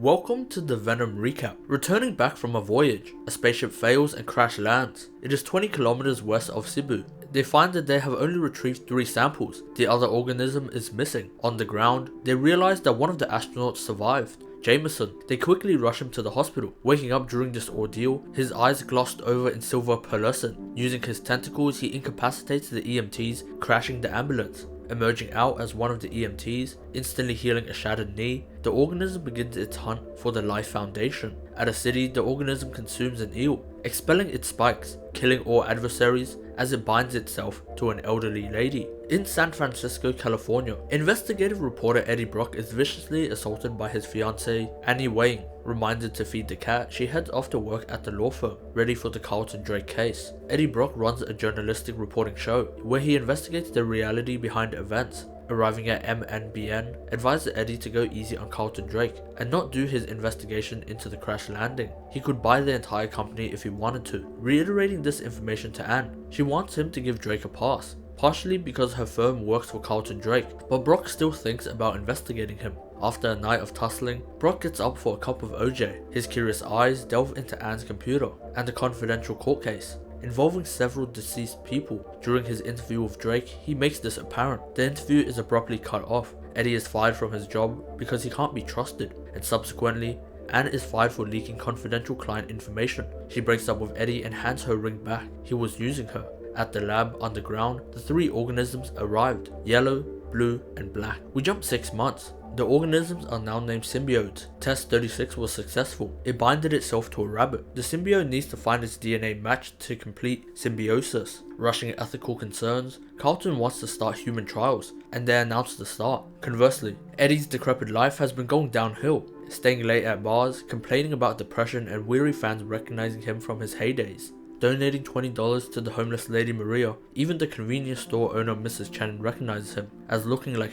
Welcome to the Venom recap. Returning back from a voyage, a spaceship fails and crash lands. It is 20 kilometers west of Cebu. They find that they have only retrieved 3 samples. The other organism is missing. On the ground, they realize that one of the astronauts survived. Jameson. They quickly rush him to the hospital. Waking up during this ordeal, his eyes glossed over in silver pearlescent. Using his tentacles, he incapacitates the EMTs, crashing the ambulance. Emerging out as one of the EMTs, instantly healing a shattered knee, the organism begins its hunt for the Life Foundation. At a city, the organism consumes an eel, expelling its spikes, killing all adversaries as it binds itself to an elderly lady. In San Francisco, California, investigative reporter Eddie Brock is viciously assaulted by his fiancée, Annie Wayne. Reminded to feed the cat, she heads off to work at the law firm, ready for the Carlton Drake case. Eddie Brock runs a journalistic reporting show, where he investigates the reality behind events. Arriving at MNBN, advised Eddie to go easy on Carlton Drake, and not do his investigation into the crash landing. He could buy the entire company if he wanted to. Reiterating this information to Anne, she wants him to give Drake a pass, partially because her firm works for Carlton Drake, but Brock still thinks about investigating him. After a night of tussling, Brock gets up for a cup of OJ. His curious eyes delve into Anne's computer and a confidential court case involving several deceased people. During his interview with Drake, he makes this apparent. The interview is abruptly cut off. Eddie is fired from his job because he can't be trusted, and subsequently, Anne is fired for leaking confidential client information. She breaks up with Eddie and hands her ring back. He was using her. At the lab underground, the 3 organisms arrived: yellow, blue, and black. We jump 6 months. The organisms are now named symbiotes. Test 36 was successful. It binded itself to a rabbit. The symbiote needs to find its DNA match to complete symbiosis. Rushing ethical concerns, Carlton wants to start human trials, and they announce the start. Conversely, Eddie's decrepit life has been going downhill, staying late at bars, complaining about depression, and weary fans recognizing him from his heydays. Donating $20 to the homeless lady Maria, even the convenience store owner Mrs. Chen recognizes him as looking like.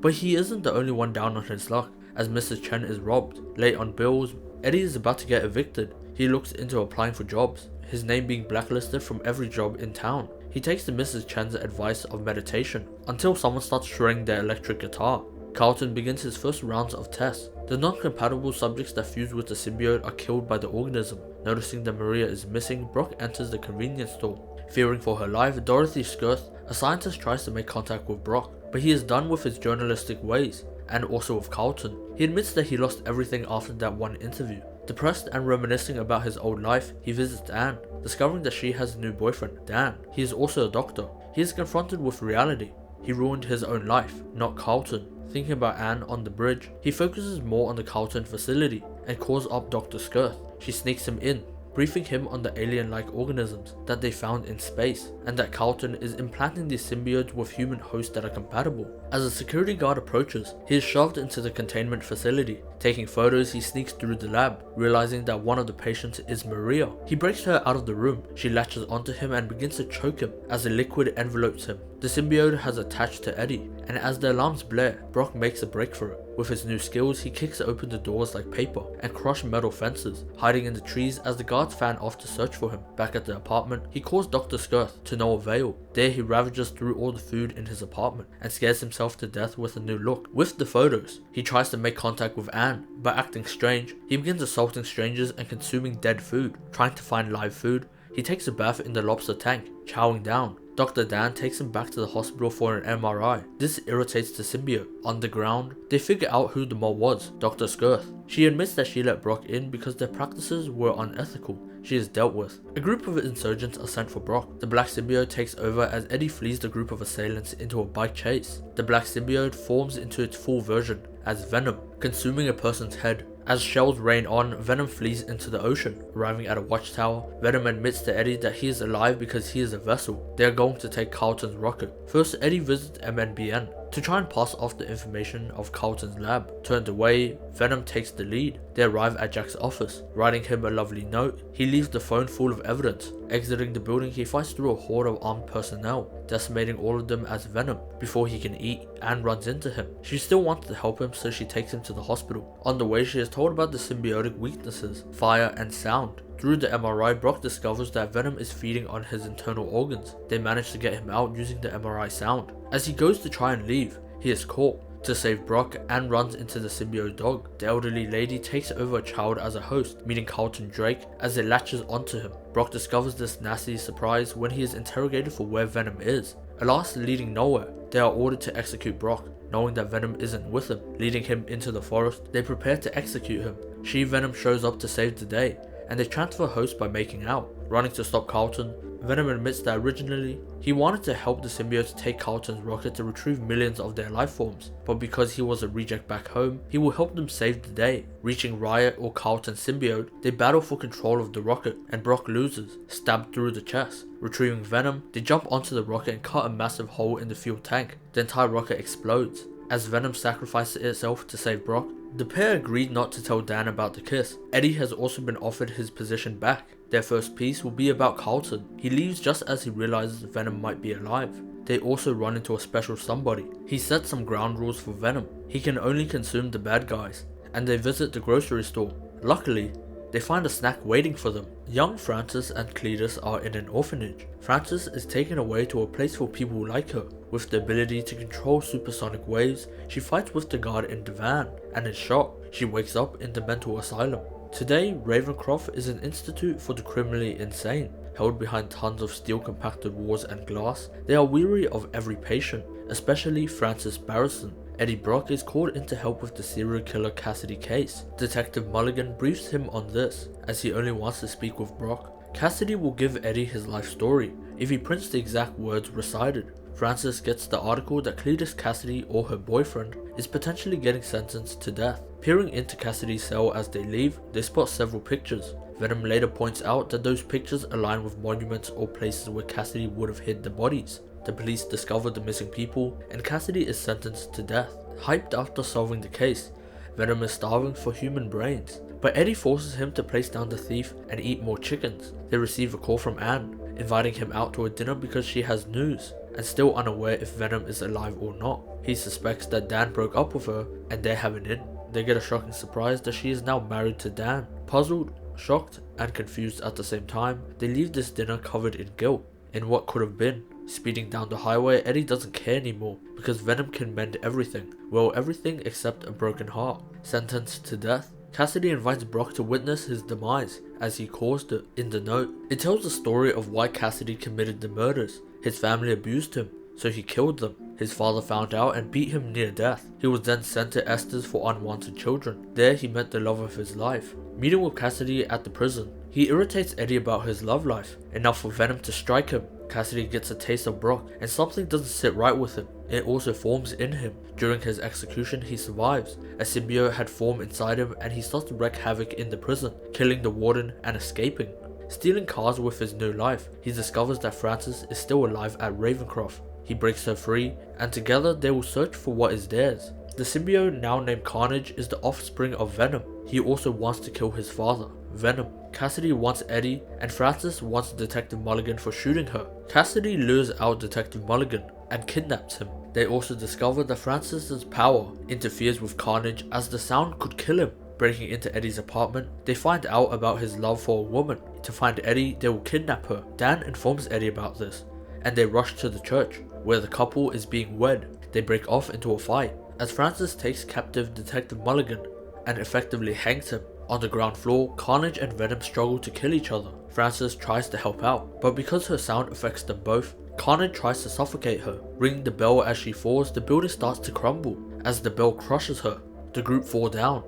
But he isn't the only one down on his luck, as Mrs. Chen is robbed. Late on bills, Eddie is about to get evicted. He looks into applying for jobs, his name being blacklisted from every job in town. He takes to Mrs. Chen's advice of meditation, until someone starts shredding their electric guitar. Carlton begins his first rounds of tests. The non-compatible subjects that fuse with the symbiote are killed by the organism. Noticing that Maria is missing, Brock enters the convenience store. Fearing for her life, Dorothy Skirth, a scientist, tries to make contact with Brock, but he is done with his journalistic ways, and also with Carlton. He admits that he lost everything after that one interview. Depressed and reminiscing about his old life, he visits Anne, discovering that she has a new boyfriend, Dan. He is also a doctor. He is confronted with reality. He ruined his own life, not Carlton. Thinking about Anne on the bridge, he focuses more on the Carlton facility and calls up Dr. Skirth. She sneaks him in, briefing him on the alien-like organisms that they found in space, and that Carlton is implanting these symbiotes with human hosts that are compatible. As a security guard approaches, he is shoved into the containment facility. Taking photos, he sneaks through the lab, realizing that one of the patients is Maria. He breaks her out of the room. She latches onto him and begins to choke him as the liquid envelopes him. The symbiote has attached to Eddie, and as the alarms blare, Brock makes a break for it. With his new skills, he kicks open the doors like paper and crushes metal fences, hiding in the trees as the guards fan off to search for him. Back at the apartment, he calls Dr. Skirth, to no avail. There he ravages through all the food in his apartment and scares himself to death with a new look. With the photos, he tries to make contact with Anne, but acting strange, he begins assaulting strangers and consuming dead food. Trying to find live food, he takes a bath in the lobster tank, chowing down. Dr. Dan takes him back to the hospital for an MRI. This irritates the symbiote. On the ground, they figure out who the mole was, Dr. Skirth. She admits that she let Brock in because their practices were unethical. She is dealt with. A group of insurgents are sent for Brock. The black symbiote takes over as Eddie flees the group of assailants into a bike chase. The black symbiote forms into its full version as Venom, consuming a person's head. As shells rain on, Venom flees into the ocean. Arriving at a watchtower, Venom admits to Eddie that he is alive because he is a vessel. They are going to take Carlton's rocket. First, Eddie visits MNBN to try and pass off the information of Carlton's lab. Turned away, Venom takes the lead. They arrive at Jack's office, writing him a lovely note. He leaves the phone full of evidence. Exiting the building, he fights through a horde of armed personnel, decimating all of them as Venom. Before he can eat, Anne runs into him. She still wants to help him, so she takes him to the hospital. On the way, she is told about the symbiotic weaknesses, fire and sound. Through the MRI, Brock discovers that Venom is feeding on his internal organs. They manage to get him out using the MRI sound. As he goes to try and leave, he is caught. to save Brock and runs into the symbiote dog. The elderly lady takes over a child as a host, meeting Carlton Drake as it latches onto him. Brock discovers this nasty surprise when he is interrogated for where Venom is. Alas, leading nowhere, they are ordered to execute Brock. Knowing that Venom isn't with him, leading him into the forest, they prepare to execute him. She-Venom shows up to save the day, and they transfer hosts by making out. Running to stop Carlton, Venom admits that originally, he wanted to help the symbiotes take Carlton's rocket to retrieve millions of their life forms, but because he was a reject back home, he will help them save the day. Reaching Riot or Carlton's symbiote, they battle for control of the rocket, and Brock loses, stabbed through the chest. Retrieving Venom, they jump onto the rocket and cut a massive hole in the fuel tank. The entire rocket explodes. As Venom sacrifices itself to save Brock, the pair agreed not to tell Dan about the kiss. Eddie has also been offered his position back. Their first piece will be about Carlton. He leaves just as he realizes Venom might be alive. They also run into a special somebody. He sets some ground rules for Venom. He can only consume the bad guys. And they visit the grocery store. Luckily, they find a snack waiting for them. Young Frances and Cletus are in an orphanage. Frances is taken away to a place for people like her. With the ability to control supersonic waves, she fights with the guard in the van, and is shot. She wakes up in the mental asylum. Today, Ravencroft is an institute for the criminally insane. Held behind tons of steel compacted walls and glass, they are weary of every patient, especially Frances Barrison. Eddie Brock is called in to help with the serial killer Cassidy case. Detective Mulligan briefs him on this, as he only wants to speak with Brock. Cassidy will give Eddie his life story, if he prints the exact words recited. Frances gets the article that Cletus Cassidy or her boyfriend is potentially getting sentenced to death. Peering into Cassidy's cell as they leave, they spot several pictures. Venom later points out that those pictures align with monuments or places where Cassidy would have hid the bodies. The police discover the missing people, and Cassidy is sentenced to death. Hyped after solving the case, Venom is starving for human brains, but Eddie forces him to place down the thief and eat more chickens. They receive a call from Anne, inviting him out to a dinner because she has news, and still unaware if Venom is alive or not. He suspects that Dan broke up with her, and they have an in. They get a shocking surprise that she is now married to Dan. Puzzled, shocked, and confused at the same time, they leave this dinner covered in guilt, in what could have been. Speeding down the highway, Eddie doesn't care anymore, because Venom can mend everything. Well, everything except a broken heart. Sentenced to death, Cassidy invites Brock to witness his demise, as he caused it. In the note, it tells the story of why Cassidy committed the murders. His family abused him, so he killed them. His father found out and beat him near death. He was then sent to Estes for unwanted children. There he met the love of his life. Meeting with Cassidy at the prison, he irritates Eddie about his love life, enough for Venom to strike him. Cassidy gets a taste of Brock, and something doesn't sit right with him. It also forms in him. During his execution, he survives. A symbiote had formed inside him, and he starts to wreak havoc in the prison, killing the warden and escaping. Stealing cars with his new life, he discovers that Frances is still alive at Ravencroft. He breaks her free, and together they will search for what is theirs. The symbiote, now named Carnage, is the offspring of Venom. He also wants to kill his father, Venom. Cassidy wants Eddie, and Frances wants Detective Mulligan for shooting her. Cassidy lures out Detective Mulligan and kidnaps him. They also discover that Frances's power interferes with Carnage, as the sound could kill him. Breaking into Eddie's apartment, they find out about his love for a woman. To find Eddie, they will kidnap her. Dan informs Eddie about this, and they rush to the church, where the couple is being wed. They break off into a fight, as Frances takes captive Detective Mulligan and effectively hangs him. On the ground floor, Carnage and Venom struggle to kill each other. Frances tries to help out, but because her sound affects them both, Carnage tries to suffocate her. Ringing the bell as she falls, the building starts to crumble. As the bell crushes her, the group fall down.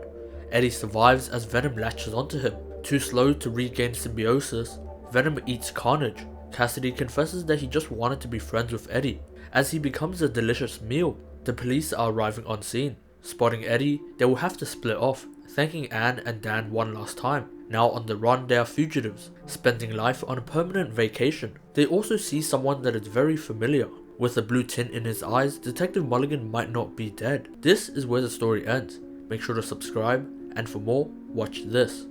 Eddie survives as Venom latches onto him. Too slow to regain symbiosis, Venom eats Carnage. Cassidy confesses that he just wanted to be friends with Eddie, as he becomes a delicious meal. The police are arriving on scene. Spotting Eddie, they will have to split off, thanking Anne and Dan one last time. Now on the run, they are fugitives, spending life on a permanent vacation. They also see someone that is very familiar. With a blue tint in his eyes, Detective Mulligan might not be dead. This is where the story ends. Make sure to subscribe, and for more, watch this.